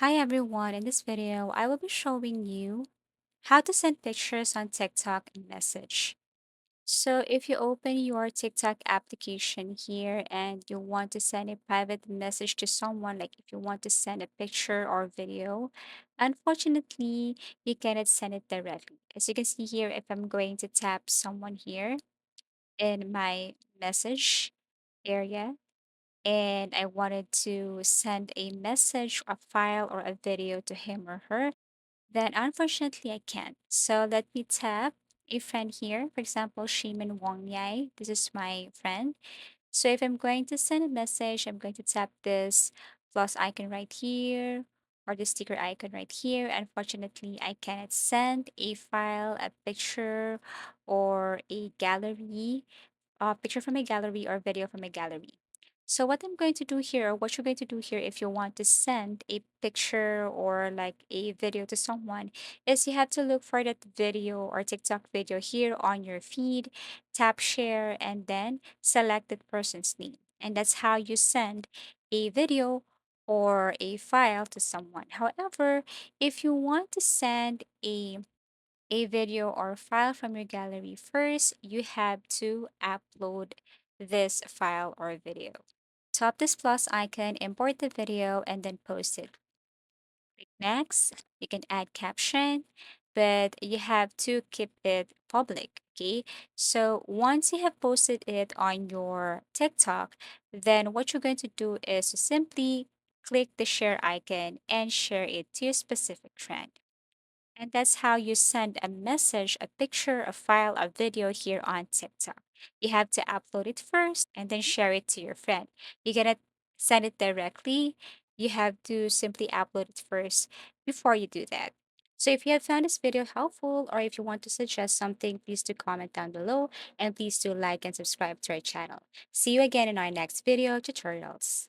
Hi everyone, in this video, I will be showing you how to send pictures on TikTok in Message. So if you open your TikTok application here and you want to send a private message to someone, like if you want to send a picture or video, unfortunately, you cannot send it directly. As you can see here, if I'm going to tap someone here in my message area, and I wanted to send a message, a file, or a video to him or her, then unfortunately I can't. So let me tap a friend here. For example, Shimin Wong Yai. This is my friend. So if I'm going to send a message, I'm going to tap this plus icon right here or the sticker icon right here. Unfortunately, I cannot send a file, a picture, or a gallery picture from a gallery or video from a gallery. So what I'm going to do here, or what you're going to do here if you want to send a picture or like a video to someone, is you have to look for that video or TikTok video here on your feed, tap share, and then select that person's name. And that's how you send a video or a file to someone. However, if you want to send a video or file from your gallery, first you have to upload this file or video. Tap this plus icon, import the video, and then post it. Click next. You can add caption, but you have to keep it public. Okay. So once you have posted it on your TikTok, then what you're going to do is to simply click the share icon and share it to a specific friend. And that's how you send a message, a picture, a file, a video here on TikTok. You have to upload it first and then share it to your friend. You cannot send it directly. You have to simply upload it first before you do that. So if you have found this video helpful or if you want to suggest something, please do comment down below and please do like and subscribe to our channel. See you again in our next video tutorials.